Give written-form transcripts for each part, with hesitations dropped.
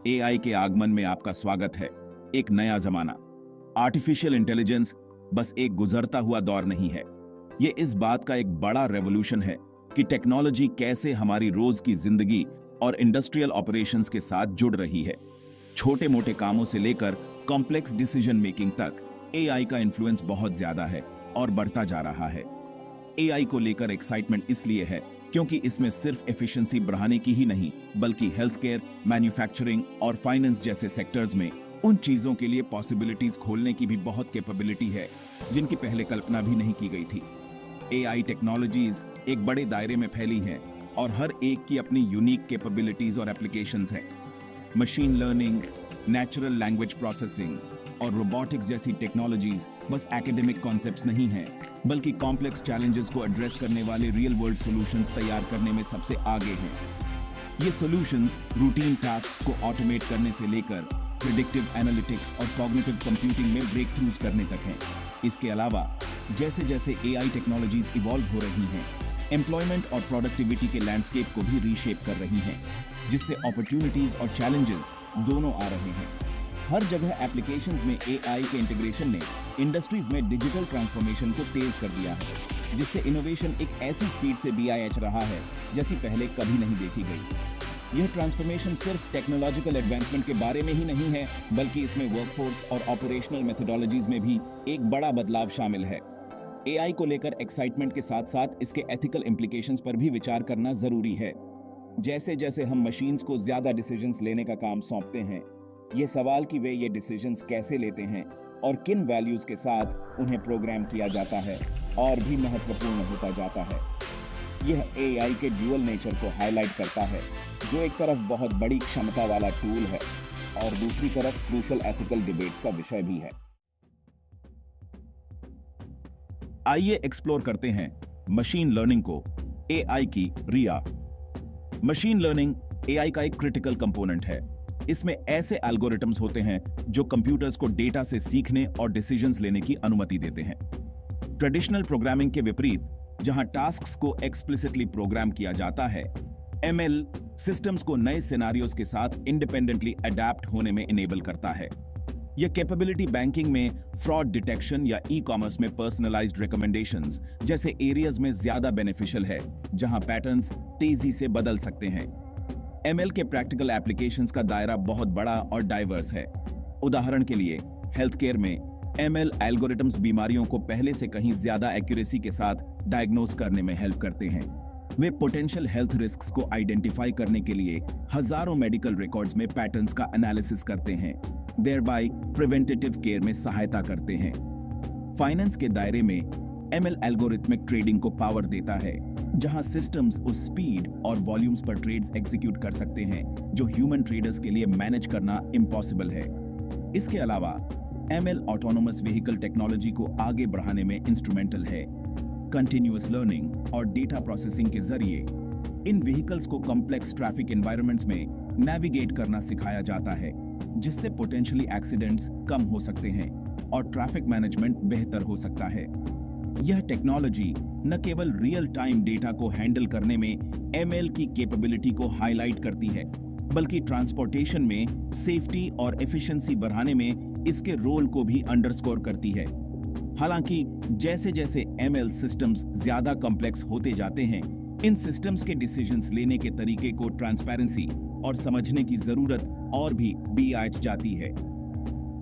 AI के आगमन में आपका स्वागत है। एक नया जमाना। आर्टिफिशियल इंटेलिजेंस बस एक गुजरता हुआ दौर नहीं है, ये इस बात का एक बड़ा रेवोल्यूशन है कि टेक्नोलॉजी कैसे हमारी रोज की जिंदगी और इंडस्ट्रियल ऑपरेशंस के साथ जुड़ रही है। छोटे मोटे कामों से लेकर कॉम्प्लेक्स डिसीजन मेकिंग तक एआई का इन्फ्लुएंस बहुत ज्यादा है और बढ़ता जा रहा है। एआई को लेकर एक्साइटमेंट इसलिए है क्योंकि इसमें सिर्फ एफिशिएंसी बढ़ाने की ही नहीं, बल्कि हेल्थ केयर, मैन्युफैक्चरिंग और फाइनेंस जैसे सेक्टर्स में उन चीजों के लिए पॉसिबिलिटीज खोलने की भी बहुत कैपेबिलिटी है जिनकी पहले कल्पना भी नहीं की गई थी। एआई टेक्नोलॉजीज एक बड़े दायरे में फैली हैं और हर एक की अपनी यूनिक कैपेबिलिटीज और एप्लीकेशंस हैं। Machine learning, natural language processing और रोबोटिक्स जैसी टेक्नोलॉजीज बस एकेडमिक कॉन्सेप्ट्स नहीं हैं, बल्कि कॉम्प्लेक्स चैलेंजेस को एड्रेस करने वाले रियल वर्ल्ड सॉल्यूशंस तैयार करने में सबसे आगे हैं। ये सॉल्यूशंस रूटीन टास्क्स को ऑटोमेट करने से लेकर प्रिडिक्टिव एनालिटिक्स और कॉग्निटिव कंप्यूटिंग में ब्रेक थ्रूज करने तक हैं। इसके अलावा जैसे जैसे एआई टेक्नोलॉजीज इवॉल्व हो रही हैं, एम्प्लॉयमेंट और प्रोडक्टिविटी के लैंडस्केप को भी रीशेप कर रही हैं, जिससे अपॉर्चुनिटीज और चैलेंजेस दोनों आ रहे हैं। हर जगह एप्लीकेशंस में एआई के इंटीग्रेशन ने इंडस्ट्रीज में डिजिटल ट्रांसफॉर्मेशन को तेज कर दिया है, जिससे इनोवेशन एक ऐसी स्पीड से बीआईएच रहा है जैसी पहले कभी नहीं देखी गई। यह ट्रांसफॉर्मेशन सिर्फ टेक्नोलॉजिकल एडवांसमेंट के बारे में ही नहीं है, बल्कि इसमें वर्कफोर्स और ऑपरेशनल मेथोडोलॉजीज में भी एक बड़ा बदलाव शामिल है। एआई को लेकर एक्साइटमेंट के साथ साथ इसके एथिकल इम्प्लीकेशंस पर भी विचार करना जरूरी है। जैसे जैसे हम मशीन्स को ज्यादा डिसीजंस लेने का काम सौंपते हैं, ये सवाल कि वे ये डिसीजंस कैसे लेते हैं और किन वैल्यूज के साथ उन्हें प्रोग्राम किया जाता है, और भी महत्वपूर्ण होता जाता है। यह एआई के ड्यूअल नेचर को हाईलाइट करता है, जो एक तरफ बहुत बड़ी क्षमता वाला टूल है और दूसरी तरफ क्रूशियल एथिकल डिबेट्स का विषय भी है। आइए एक्सप्लोर करते हैं मशीन लर्निंग को, एआई की रिया। मशीन लर्निंग एआई का एक क्रिटिकल कंपोनेंट है। इसमें ऐसे एल्गोरिथम्स होते हैं जो कंप्यूटर्स को डेटा से सीखने और डिसीजंस लेने की अनुमति देते हैं। ट्रेडिशनल प्रोग्रामिंग के विपरीत, जहां टास्क्स को एक्सप्लिसिटली प्रोग्राम किया जाता है, एमएल सिस्टम्स को नए सिनेरियोज के साथ इंडिपेंडेंटली अडैप्ट होने में इनेबल करता है। यह कैपेबिलिटी बैंकिंग में फ्रॉड डिटेक्शन या ई कॉमर्स में पर्सनलाइज्ड रिकमेंडेशंस जैसे एरियाज में ज्यादा बेनिफिशियल है, जहां पैटर्न्स तेजी से बदल सकते हैं। एमएल के प्रैक्टिकल एप्लीकेशंस का दायरा बहुत बड़ा और डाइवर्स है। उदाहरण के लिए, हेल्थ केयर में एमएल एल्गोरिथम्स बीमारियों को पहले से कहीं ज्यादा एक्यूरेसी के साथ डायग्नोज करने में हेल्प करते हैं। वे पोटेंशियल हेल्थ रिस्क्स को आइडेंटिफाई करने के लिए हजारों मेडिकल रिकॉर्ड्स में पैटर्न्स का एनालिसिस करते हैं, देयरबाय प्रिवेंटिव केयर में सहायता करते हैं। फाइनेंस के दायरे में एमएल एल्गोरिथमिक ट्रेडिंग को पावर देता है, जहां सिस्टम्स उस स्पीड और वॉल्यूम्स पर ट्रेड्स एग्जीक्यूट कर सकते हैं जो ह्यूमन ट्रेडर्स के लिए मैनेज करना इम्पॉसिबल है। इसके अलावा एमएल ऑटोनोमस व्हीकल टेक्नोलॉजी को आगे बढ़ाने में इंस्ट्रूमेंटल है। कंटिन्यूअस लर्निंग और डेटा प्रोसेसिंग के जरिए इन व्हीकल्स को कॉम्प्लेक्स ट्रैफिक एनवायरनमेंट्स में नेविगेट करना सिखाया जाता है, जिससे पोटेंशियली एक्सीडेंट्स कम हो सकते हैं और ट्रैफिक मैनेजमेंट बेहतर हो सकता है। यह टेक्नोलॉजी न केवल रियल टाइम डेटा को हैंडल करने में एमएल की कैपेबिलिटी को हाईलाइट करती है, बल्कि ट्रांसपोर्टेशन में सेफ्टी और एफिशिएंसी बढ़ाने में इसके रोल को भी अंडरस्कोर करती है। हालांकि जैसे जैसे एमएल सिस्टम्स ज्यादा कॉम्प्लेक्स होते जाते हैं, इन सिस्टम्स के डिसीजंस लेने के तरीके को ट्रांसपेरेंसी और समझने की जरूरत और भी बढ़ जाती है।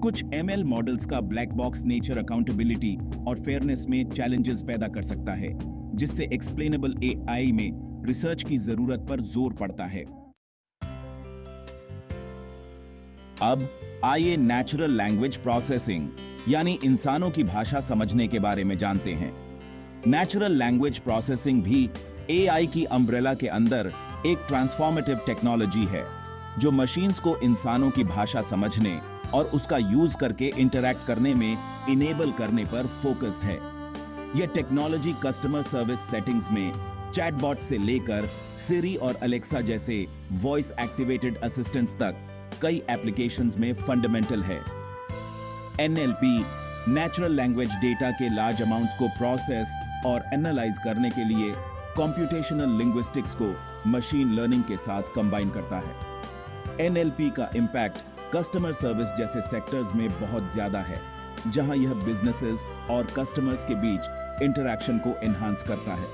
कुछ एमएल मॉडल्स का ब्लैक बॉक्स नेचर अकाउंटेबिलिटी और फेयरनेस में चैलेंजेस पैदा कर सकता है, जिससे एक्सप्लेनेबल एआई में रिसर्च की जरूरत पर जोर पड़ता है। अब आइए नेचुरल लैंग्वेज प्रोसेसिंग यानी इंसानों की भाषा समझने के बारे में जानते हैं। नेचुरल लैंग्वेज प्रोसेसिंग भी एआई की अम्ब्रेला के अंदर एक ट्रांसफॉर्मेटिव टेक्नोलॉजी है, जो मशीन्स को इंसानों की भाषा समझने और उसका यूज करके इंटरैक्ट करने में इनेबल करने पर फोकस्ड है। यह टेक्नोलॉजी कस्टमर सर्विस सेटिंग्स में चैटबॉट से लेकर सिरी और अलेक्सा जैसे वॉइस एक्टिवेटेड असिस्टेंट्स तक कई एप्लीकेशंस में फंडामेंटल है। एनएलपी नेचुरल लैंग्वेज डेटा के लार्ज अमाउंट्स को प्रोसेस और एनालाइज करने के लिए कंप्यूटेशनल लिंग्विस्टिक्स को मशीन लर्निंग के साथ कंबाइन करता है। एनएलपी का इम्पैक्ट कस्टमर सर्विस जैसे सेक्टर्स में बहुत ज्यादा है, जहां यह बिजनेसेस और कस्टमर्स के बीच इंटरैक्शन को एनहांस करता है।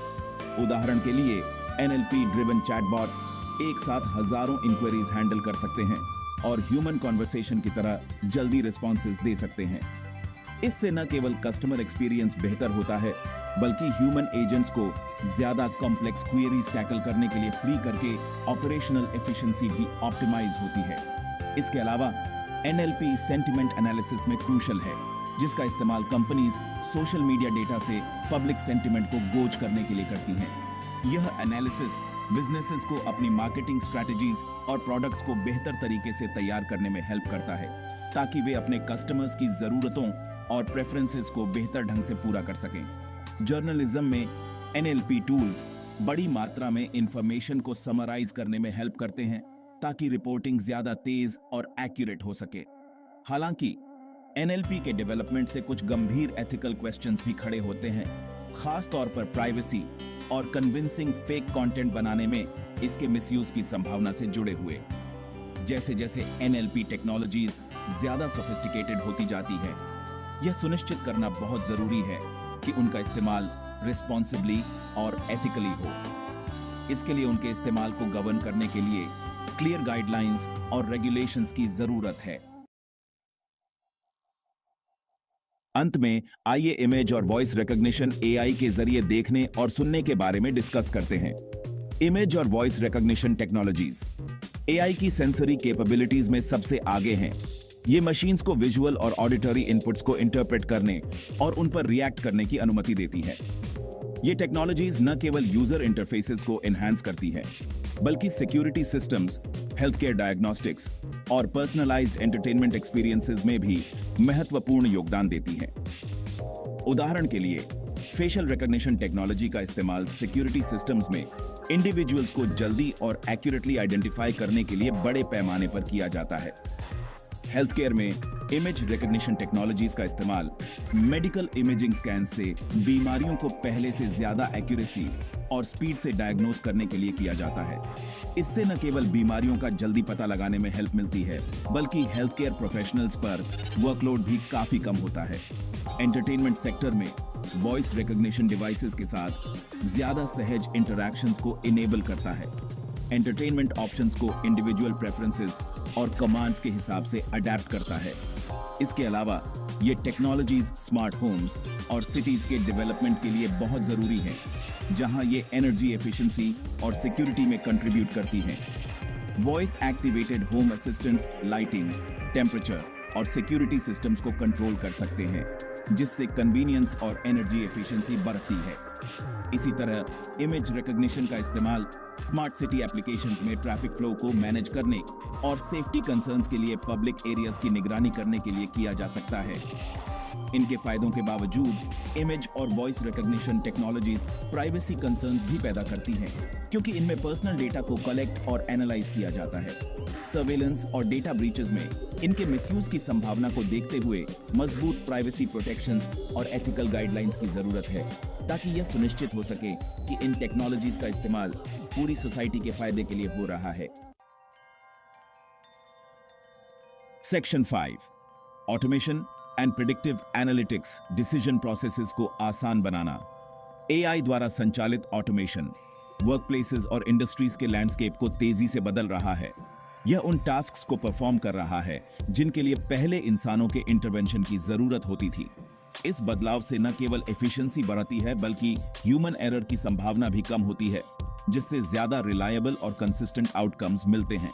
उदाहरण के लिए एनएलपी ड्रिवन चैटबॉट्स एक साथ हजारों इंक्वायरीज हैंडल कर सकते हैं और ह्यूमन कॉन्वर्सेशन की तरह जल्दी रिस्पॉन्सेज दे सकते हैं। इससे न केवल कस्टमर एक्सपीरियंस बेहतर होता है, बल्कि ह्यूमन एजेंट्स को ज्यादा कॉम्प्लेक्स क्वेरीज टैकल करने के लिए फ्री करके ऑपरेशनल एफिशिएंसी भी ऑप्टिमाइज होती है। इसके अलावा एनएलपी सेंटिमेंट एनालिसिस में क्रूशल है, जिसका इस्तेमाल कंपनीज सोशल मीडिया डेटा से पब्लिक सेंटिमेंट को गोज करने के लिए करती हैं। यह एनालिसिस बिजनेसेस को अपनी मार्केटिंग स्ट्रैटेजीज और प्रोडक्ट्स को बेहतर तरीके से तैयार करने में हेल्प करता है, ताकि वे अपने कस्टमर्स की जरूरतों और प्रेफरेंसेस को बेहतर ढंग से पूरा कर सकें। जर्नलिज्म में एनएलपी टूल्स बड़ी मात्रा में इंफॉर्मेशन को समराइज करने में हेल्प करते हैं, ताकि रिपोर्टिंग ज्यादा तेज और एक्यूरेट हो सके। हालांकि एनएलपी के डेवलपमेंट से कुछ गंभीर एथिकल क्वेश्चंस भी खड़े होते हैं, खास तौर पर प्राइवेसी और कन्विंसिंग फेक कंटेंट बनाने में इसके मिसयूज की संभावना से जुड़े हुए। जैसे जैसे एनएलपी टेक्नोलॉजीज ज्यादा सोफिस्टिकेटेड होती जाती है, यह सुनिश्चित करना बहुत जरूरी है कि उनका इस्तेमाल रिस्पॉन्सिबली और एथिकली हो। इसके लिए उनके इस्तेमाल को गवर्न करने के लिए क्लियर गाइडलाइंस और रेगुलेशंस की जरूरत है। अंत में आइए इमेज और वॉइस रिकॉग्निशन एआई के जरिए देखने और सुनने के बारे में डिस्कस करते हैं। इमेज और वॉइस रिकॉग्निशन टेक्नोलॉजीज एआई की सेंसरी कैपेबिलिटीज में सबसे आगे हैं। ये मशीन्स को विजुअल और ऑडिटरी इनपुट्स को इंटरप्रेट करने और उन पर रिएक्ट करने की अनुमति देती है। ये टेक्नोलॉजीज न केवल यूजर इंटरफेसेस को एनहांस करती है, बल्कि security systems, health care diagnostics और पर्सनलाइज्ड एंटरटेनमेंट एक्सपीरियंसेस में भी महत्वपूर्ण योगदान देती है। उदाहरण के लिए फेशियल रिकॉग्निशन टेक्नोलॉजी का इस्तेमाल सिक्योरिटी सिस्टम्स में इंडिविजुअल्स को जल्दी और एक्यूरेटली आइडेंटिफाई करने के लिए बड़े पैमाने पर किया जाता है। हेल्थ केयर में इमेज रिकॉग्निशन टेक्नोलॉजीज का इस्तेमाल मेडिकल इमेजिंग स्कैन से बीमारियों को पहले से ज्यादा एक्यूरेसी और स्पीड से डायग्नोस करने के लिए किया जाता है। इससे न केवल बीमारियों का जल्दी पता लगाने में हेल्प मिलती है, बल्कि हेल्थ केयर प्रोफेशनल्स पर वर्कलोड भी काफी कम होता है। एंटरटेनमेंट सेक्टर में वॉइस रिकॉग्निशन डिवाइसेस के साथ ज्यादा सहज इंटरैक्शंस को इनेबल करता है। एंटरटेनमेंट ऑप्शंस को इंडिविजुअल प्रेफरेंसेस और कमांड्स के हिसाब से अडैप्ट करता है। इसके अलावा ये टेक्नोलॉजीज स्मार्ट होम्स और सिटीज के डेवलपमेंट के लिए बहुत जरूरी है, जहां ये एनर्जी एफिशिएंसी और सिक्योरिटी में कंट्रीब्यूट करती हैं। Voice activated home assistants lighting, temperature और सिक्योरिटी सिस्टम्स को कंट्रोल कर सकते हैं, जिससे कन्वीनियंस और एनर्जी एफिशिएंसी बढ़ती है। इसी तरह इमेज रिकॉग्निशन का इस्तेमाल स्मार्ट सिटी एप्लीकेशंस में ट्रैफिक फ्लो को मैनेज करने और सेफ्टी कंसर्न्स के लिए पब्लिक एरियाज की निगरानी करने के लिए किया जा सकता है। इनके फायदों के बावजूद इमेज और voice recognition technologies privacy concerns भी पैदा करती हैं, क्योंकि इनमें पर्सनल डेटा को कलेक्ट और एनालाइज किया जाता है। सर्वेलेंस और डेटा ब्रीचेस में इनके मिसयूज की संभावना को देखते हुए मजबूत प्राइवेसी प्रोटेक्शंस और एथिकल गाइडलाइंस की जरूरत है, ताकि यह सुनिश्चित हो सके कि इन टेक्नोलॉजीज का इस्तेमाल पूरी सोसाइटी के फायदे के लिए हो रहा है। Section 5 automation and predictive analytics decision processes को आसान बनाना। एआई द्वारा संचालित ऑटोमेशन वर्कप्लेसेस और इंडस्ट्रीज के लैंडस्केप को तेजी से बदल रहा है। यह उन टास्क्स को परफॉर्म कर रहा है जिनके लिए पहले इंसानों के इंटरवेंशन की जरूरत होती थी। इस बदलाव से न केवल एफिशिएंसी बढ़ती है, बल्कि ह्यूमन एरर की संभावना भी कम होती है, जिससे ज्यादा रिलायबल और कंसिस्टेंट आउटकम्स मिलते हैं।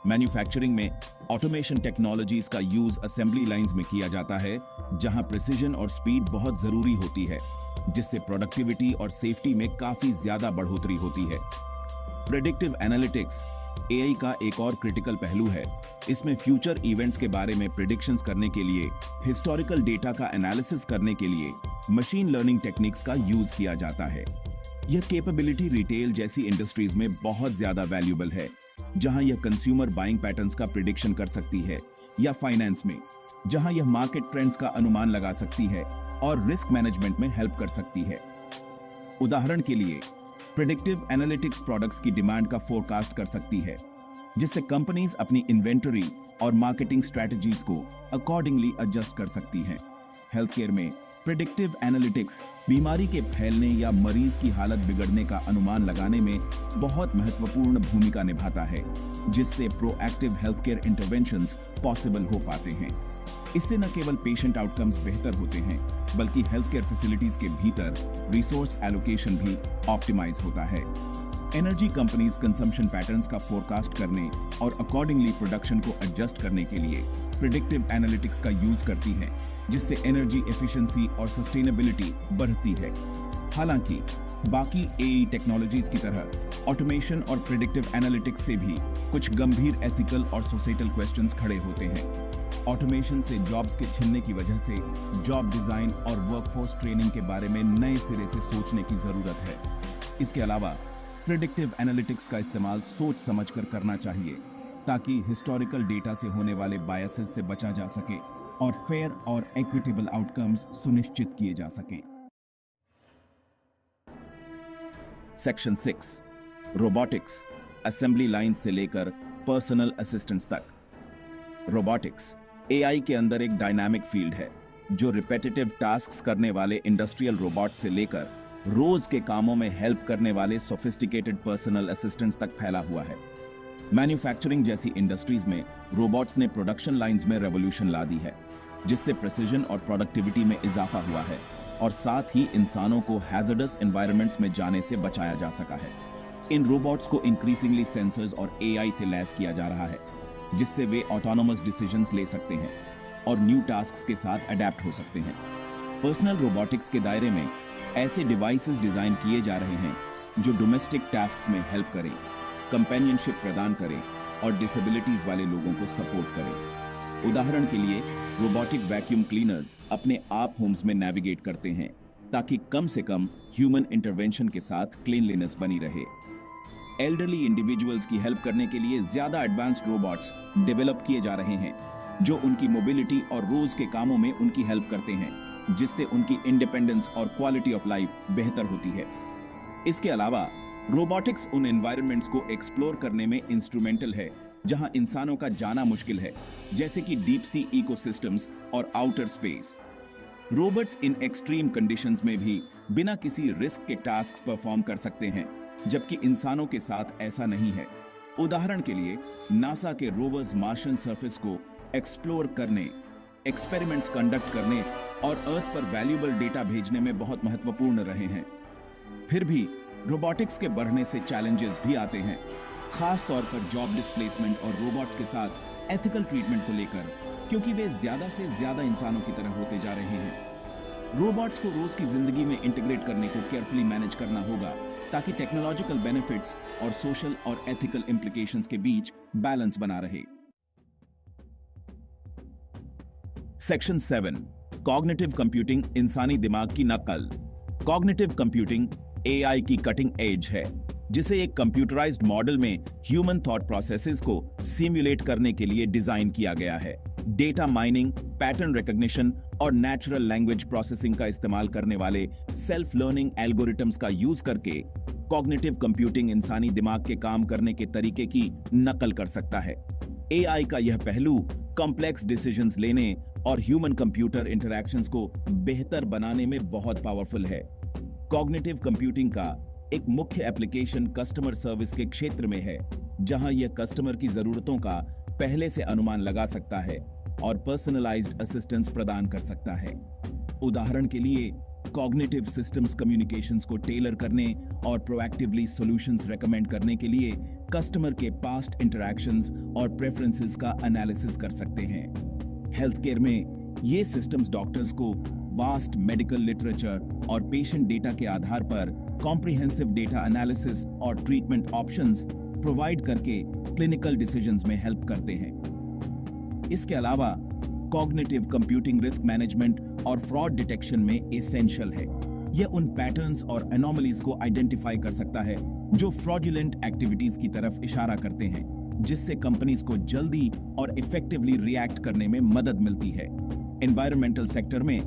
मैन्युफैक्चरिंग में ऑटोमेशन टेक्नोलॉजीज का यूज असेंबली लाइंस में किया जाता है, जहां प्रिसीजन और स्पीड बहुत जरूरी होती है, जिससे प्रोडक्टिविटी और सेफ्टी में काफी ज्यादा बढ़ोतरी होती है। प्रेडिक्टिव एनालिटिक्स एआई का एक और क्रिटिकल पहलू है। इसमें फ्यूचर इवेंट्स के बारे में प्रिडिक्शंस करने के लिए हिस्टोरिकल डेटा का एनालिसिस करने के लिए मशीन लर्निंग टेक्निक्स का यूज किया जाता है। यह कैपेबिलिटी रिटेल जैसी इंडस्ट्रीज में बहुत ज्यादा वैल्यूएबल है, जहां यह कंज्यूमर बाइंग पैटर्न्स का प्रिडिक्शन कर सकती है, या फाइनेंस में, जहां यह मार्केट ट्रेंड्स का अनुमान लगा सकती है और रिस्क मैनेजमेंट में हेल्प कर सकती है। उदाहरण के लिए प्रेडिक्टिव एनालिटिक्स प्रोडक्ट्स की डिमांड का फोरकास्ट कर सकती है। जिससे कंपनीज अपनी इन्वेंटरी और मार्केटिंग स्ट्रेटजीज को अकॉर्डिंगली एडजस्ट कर सकती हैं। हेल्थ केयर में प्रिडिक्टिव एनालिटिक्स बीमारी के फैलने या मरीज की हालत बिगड़ने का अनुमान लगाने में बहुत महत्वपूर्ण भूमिका निभाता है, जिससे proactive health care interventions possible हो पाते हैं। इससे न केवल पेशेंट आउटकम्स बेहतर होते हैं, बल्कि हेल्थ केयर फैसिलिटीज के भीतर रिसोर्स एलोकेशन भी ऑप्टिमाइज होता है। एनर्जी कंपनीज कंजम्पशन पैटर्न्स का फोरकास्ट करने और अकॉर्डिंगली प्रोडक्शन को एडजस्ट करने के लिए प्रिडिक्टिव एनालिटिक्स का यूज करती हैं, जिससे एनर्जी एफिशिएंसी और सस्टेनेबिलिटी बढ़ती है। हालांकि बाकी एआई टेक्नोलॉजीज की तरह ऑटोमेशन और प्रिडिक्टिव एनालिटिक्स से भी कुछ गंभीर एथिकल और सोसाइटल क्वेश्चंस खड़े होते हैं। ऑटोमेशन से जॉब्स के छिनने की वजह से जॉब डिजाइन और वर्कफोर्स ट्रेनिंग के बारे में नए सिरे से सोचने की जरूरत है। इसके अलावा प्रिडिक्टिव एनालिटिक्स का इस्तेमाल सोच समझकर करना चाहिए, ताकि हिस्टोरिकल डेटा से होने वाले बायसेस से बचा जा सके और फेयर और इक्विटेबल आउटकम्स सुनिश्चित किए जा सकें। सेक्शन 6, रोबोटिक्स, असेंबली लाइन से लेकर पर्सनल असिस्टेंट्स तक। रोबोटिक्स एआई के अंदर एक डायनामिक फील्ड है, जो रिपेटिटिव टास्क्स करने वाले इंडस्ट्रियल रोबोट से लेकर रोज के कामों में हेल्प करने वाले सोफिस्टिकेटेड पर्सनल असिस्टेंट्स तक फैला हुआ है। मैन्युफैक्चरिंग जैसी इंडस्ट्रीज में रोबोट्स ने प्रोडक्शन लाइंस में रेवोल्यूशन ला दी है, जिससे प्रिसिजन और प्रोडक्टिविटी में इजाफा हुआ है और साथ ही इंसानों को हैजर्डस एनवायरनमेंट्स में जाने से बचाया जा सका है। इन रोबोट्स को इंक्रीजिंगली सेंसर्स और एआई से लैस किया जा रहा है, जिससे वे ऑटोनोमस डिसीजंस ले सकते हैं और न्यू टास्क्स के साथ अडेप्ट हो सकते हैं। पर्सनल रोबोटिक्स के दायरे में ऐसे डिवाइसेस डिजाइन किए जा रहे हैं जो डोमेस्टिक टास्क्स में हेल्प करें, कंपेनियनशिप प्रदान करें और डिसेबिलिटीज वाले लोगों को सपोर्ट करें। उदाहरण के लिए रोबोटिक वैक्यूम क्लीनर्स अपने आप होम्स में नेविगेट करते हैं, ताकि कम से कम ह्यूमन इंटरवेंशन के साथ क्लीनलीनेस बनी रहे। एल्डरली इंडिविजुअल्स की हेल्प करने के लिए ज्यादा एडवांस्ड रोबोट्स डेवलप किए जा रहे हैं, जो उनकी मोबिलिटी और रोज के कामों में उनकी हेल्प करते हैं, जिससे उनकी इंडिपेंडेंस और क्वालिटी ऑफ लाइफ बेहतर होती है। इसके अलावा रोबोटिक्स उन एनवायरनमेंट्स को एक्सप्लोर करने में इंस्ट्रूमेंटल है जहां इंसानों का जाना मुश्किल है, जैसे कि डीप सी इकोसिस्टम्स और outer space. Robots in extreme conditions में भी बिना किसी रिस्क के टास्क परफॉर्म कर सकते हैं, जबकि इंसानों के साथ ऐसा नहीं है। उदाहरण के लिए नासा के रोवर्स मार्शियन सरफेस को एक्सप्लोर करने, एक्सपेरिमेंट्स कंडक्ट करने और अर्थ पर वैल्यूएबल डेटा भेजने में बहुत महत्वपूर्ण रहे हैं। फिर भी रोबोटिक्स के बढ़ने से चैलेंजेस भी आते हैं, खास तौर पर जॉब डिस्प्लेसमेंट और रोबोट्स के साथ एथिकल ट्रीटमेंट को लेकर, क्योंकि वे ज्यादा से ज्यादा इंसानों की तरह होते जा रहे हैं। रोबोट्स को रोज की जिंदगी में इंटीग्रेट करने को केयरफुली मैनेज करना होगा, ताकि टेक्नोलॉजिकल बेनिफिट्स और सोशल और एथिकल इंप्लीकेशंस के बीच बैलेंस बना रहे। सेक्शन 7, कॉग्निटिव कंप्यूटिंग, इंसानी दिमाग की नकल। कॉग्निटिव कंप्यूटिंग एआई की कटिंग एज है, जिसे एक कंप्यूटराइज्ड मॉडल में ह्यूमन थॉट प्रोसेसेस को सिमुलेट करने के लिए डिजाइन किया गया है। डेटा माइनिंग, पैटर्न रिकॉग्निशन और नेचुरल लैंग्वेज प्रोसेसिंग का इस्तेमाल करने वाले सेल्फ लर्निंग एल्गोरिथम्स का यूज करके कॉग्निटिव कंप्यूटिंग इंसानी दिमाग के काम करने के तरीके की नकल कर सकता है। एआई का यह पहलू कॉम्प्लेक्स डिसीजंस लेने और ह्यूमन कंप्यूटर इंटरैक्शंस को बेहतर बनाने में बहुत पावरफुल है। कॉग्निटिव कंप्यूटिंग का एक मुख्य एप्लीकेशन कस्टमर सर्विस के क्षेत्र में है, जहां यह कस्टमर की जरूरतों का पहले से अनुमान लगा सकता है और पर्सनलाइज्ड असिस्टेंस प्रदान कर सकता है। उदाहरण के लिए कॉग्निटिव सिस्टम्स कम्युनिकेशंस को टेलर करने और प्रोएक्टिवली सॉल्यूशंस रेकमेंड करने के लिए कस्टमर के पास्ट इंटरैक्शंस और प्रेफरेंसेस का एनालिसिस कर सकते हैं। हेल्थ केयर में ये सिस्टम्स डॉक्टर्स को वास्ट मेडिकल लिटरेचर और पेशेंट डेटा के आधार पर कॉम्प्रिहेंसिव डेटा एनालिसिस और ट्रीटमेंट ऑप्शंस प्रोवाइड करके क्लिनिकल डिसीजंस में हेल्प करते हैं। इसके अलावा कॉग्निटिव कंप्यूटिंग रिस्क मैनेजमेंट और फ्रॉड डिटेक्शन में एसेंशियल है। यह उन पैटर्न्स और एनोमलीज को आइडेंटिफाई कर सकता है जो फ्रॉडुलेंट एक्टिविटीज की तरफ इशारा करते हैं, जिससे कंपनीज को जल्दी और इफेक्टिवली रिएक्ट करने में मदद मिलती है। एनवायरमेंटल सेक्टर में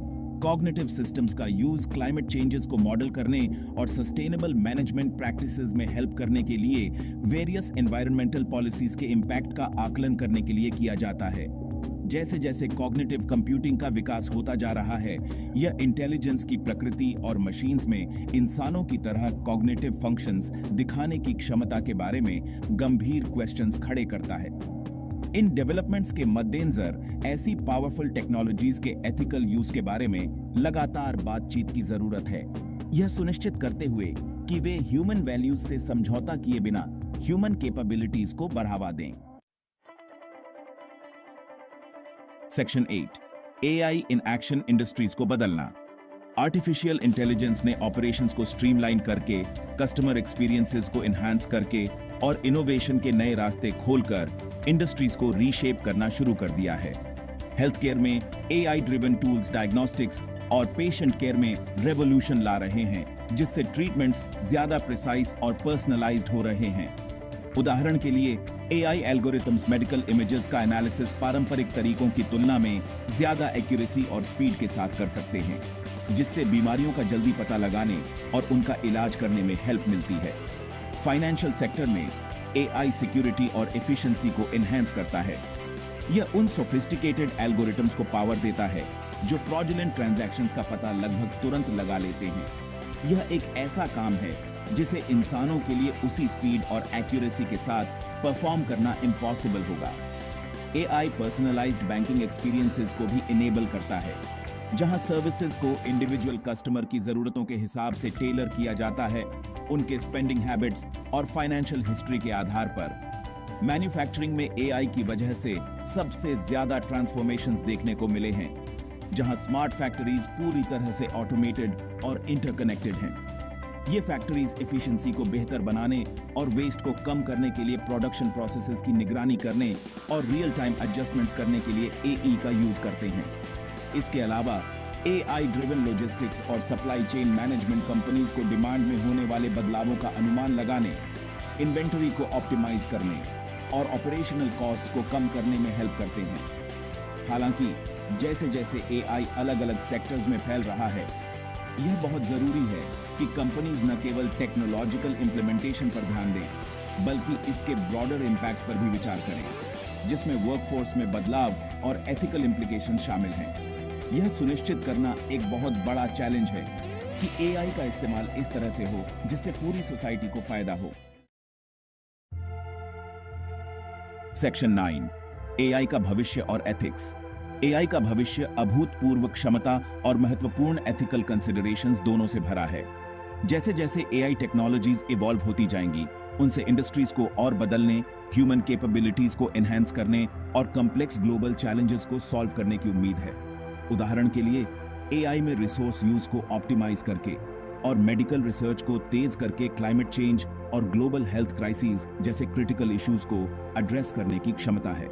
कॉग्निटिव सिस्टम्स का यूज क्लाइमेट चेंजेस को मॉडल करने और सस्टेनेबल मैनेजमेंट प्रैक्टिसेस में हेल्प करने के लिए वेरियस एनवायरमेंटल पॉलिसीज के इम्पैक्ट का आकलन करने के लिए किया जाता है। जैसे जैसे कॉग्निटिव कंप्यूटिंग का विकास होता जा रहा है, यह इंटेलिजेंस की प्रकृति और मशीन्स में इंसानों की तरह कॉग्निटिव फंक्शंस दिखाने की क्षमता के बारे में गंभीर क्वेश्चंस खड़े करता है। इन डेवलपमेंट्स के मद्देनजर ऐसी पावरफुल टेक्नोलॉजीज के एथिकल यूज के बारे में लगातार बातचीत की जरूरत है, यह सुनिश्चित करते हुए कि वे ह्यूमन वैल्यूज से समझौता किए बिना ह्यूमन कैपेबिलिटीज को बढ़ावा दें। Section 8, AI in action, industries को बदलना। आर्टिफिशियल इंटेलिजेंस ने ऑपरेशंस को स्ट्रीमलाइन करके, कस्टमर एक्सपीरियंसेस को एनहांस करके और इनोवेशन के नए रास्ते खोलकर इंडस्ट्रीज को रीशेप करना शुरू कर दिया है। हेल्थ केयर में एआई ड्रिवन टूल्स डायग्नोस्टिक्स और पेशेंट केयर में रेवोल्यूशन ला रहे हैं, जिससे ट्रीटमेंट्स ज्यादा प्रिसाइज और पर्सनलाइज्ड हो रहे हैं। उदाहरण के लिए एआई एल्गोरिथम्स मेडिकल इमेजेस का एनालिसिस पारंपरिक तरीकों की तुलना में ज्यादा एक्यूरेसी और स्पीड के साथ कर सकते हैं, जिससे बीमारियों का जल्दी पता लगाने और उनका इलाज करने में हेल्प मिलती है। फाइनेंशियल सेक्टर में एआई सिक्योरिटी और एफिशिएंसी को एनहांस करता है। यह उन सोफिस्टिकेटेड एल्गोरिथम्स को पावर देता है जो फ्रॉडुलेंट ट्रांजैक्शंस का पता लगभग तुरंत लगा लेते हैं। यह एक ऐसा काम है जिसे इंसानों के लिए उसी स्पीड और एक्यूरेसी के साथ परफॉर्म करना इम्पॉसिबल होगा। एआई पर्सनलाइज्ड बैंकिंग एक्सपीरियंसेस को भी इनेबल करता है, जहां सर्विसेज को इंडिविजुअल कस्टमर की जरूरतों के हिसाब से टेलर किया जाता है, उनके स्पेंडिंग हैबिट्स और फाइनेंशियल हिस्ट्री के आधार पर। मैन्युफैक्चरिंग में एआई की वजह से सबसे ज्यादा ट्रांसफॉर्मेशंस देखने को मिले हैं, जहां स्मार्ट फैक्ट्रीज पूरी तरह से ऑटोमेटेड और इंटरकनेक्टेड हैं। ये फैक्ट्रीज एफिशिएंसी को बेहतर बनाने और वेस्ट को कम करने के लिए प्रोडक्शन प्रोसेसेस की निगरानी करने और रियल टाइम एडजस्टमेंट्स करने के लिए एई का यूज करते हैं। इसके अलावा एआई ड्रिवन लॉजिस्टिक्स और सप्लाई चेन मैनेजमेंट कंपनीज को डिमांड में होने वाले बदलावों का अनुमान लगाने, इन्वेंटरी को ऑप्टिमाइज करने और ऑपरेशनल कॉस्ट को कम करने में हेल्प करते हैं। हालांकि जैसे जैसे एआई अलग अलग सेक्टर्स में फैल रहा है, यह बहुत जरूरी है कि कंपनीज न केवल टेक्नोलॉजिकल इंप्लीमेंटेशन पर ध्यान दें, बल्कि इसके ब्रॉडर इंपैक्ट पर भी विचार करें, जिसमें वर्कफोर्स में बदलाव और एथिकल इंप्लीकेशन शामिल हैं। यह सुनिश्चित करना एक बहुत बड़ा चैलेंज है कि एआई का इस्तेमाल इस तरह से हो जिससे पूरी सोसाइटी को फायदा हो। सेक्शन 9, एआई का भविष्य और एथिक्स। एआई का भविष्य अभूतपूर्व क्षमता और महत्वपूर्ण एथिकल कंसिडरेशंस दोनों से भरा है। जैसे जैसे एआई टेक्नोलॉजीज इवॉल्व होती जाएंगी, उनसे इंडस्ट्रीज को और बदलने, ह्यूमन कैपेबिलिटीज को एनहांस करने और कॉम्प्लेक्स ग्लोबल चैलेंजेस को सॉल्व करने की उम्मीद है। उदाहरण के लिए एआई में रिसोर्स यूज को ऑप्टिमाइज करके और मेडिकल रिसर्च को तेज करके क्लाइमेट चेंज और ग्लोबल हेल्थ क्राइसिस जैसे क्रिटिकल इश्यूज को एड्रेस करने की क्षमता है।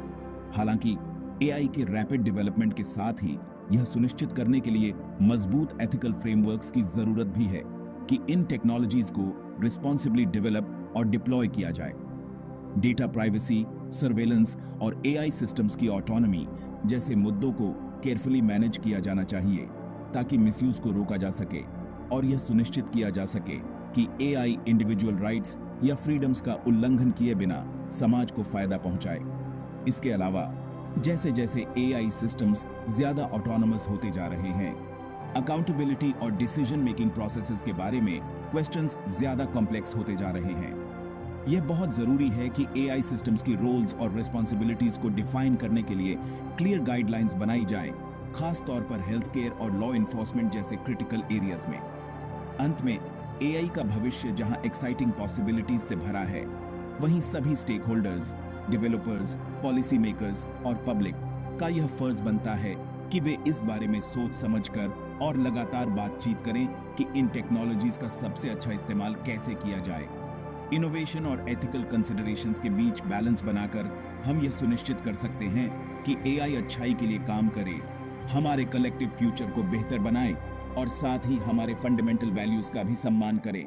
हालांकि एआई के रैपिड डेवलपमेंट के साथ ही यह सुनिश्चित करने के लिए मजबूत एथिकल फ्रेमवर्क्स की जरूरत भी है कि इन टेक्नोलॉजीज को रिस्पॉन्सिबली डेवलप और डिप्लॉय किया जाए। डेटा प्राइवेसी, सर्वेलेंस और एआई सिस्टम्स की ऑटोनॉमी जैसे मुद्दों को केयरफुली मैनेज किया जाना चाहिए, ताकि मिसयूज को रोका जा सके और यह सुनिश्चित किया जा सके कि एआई इंडिविजुअल राइट्स या फ्रीडम्स का उल्लंघन किए बिना समाज को फायदा पहुंचाए। इसके अलावा जैसे जैसे एआई सिस्टम्स ज्यादा ऑटोनोमस होते जा रहे हैं, अकाउंटेबिलिटी और डिसीजन मेकिंग प्रोसेसेस के बारे में क्वेश्चंस ज्यादा कॉम्प्लेक्स होते जा रहे हैं। यह बहुत जरूरी है कि एआई सिस्टम्स की रोल्स और रिस्पॉन्सिबिलिटीज को डिफाइन करने के लिए क्लियर गाइडलाइंस बनाई जाएं, खास तौर पर हेल्थ केयर और लॉ इन्फोर्समेंट जैसे क्रिटिकल एरियाज में। अंत में एआई का भविष्य जहां एक्साइटिंग पॉसिबिलिटीज से भरा है, वहीं सभी stakeholders, developers, policy makers और पब्लिक का यह फर्ज बनता है कि वे इस बारे में सोच समझकर और लगातार बातचीत करें कि इन टेक्नोलॉजीज का सबसे अच्छा इस्तेमाल कैसे किया जाए। इनोवेशन और एथिकल कंसिडरेशंस के बीच बैलेंस बनाकर हम यह सुनिश्चित कर सकते हैं कि एआई अच्छाई के लिए काम करे, हमारे कलेक्टिव फ्यूचर को बेहतर बनाए और साथ ही हमारे फंडामेंटल वैल्यूज का भी सम्मान करे।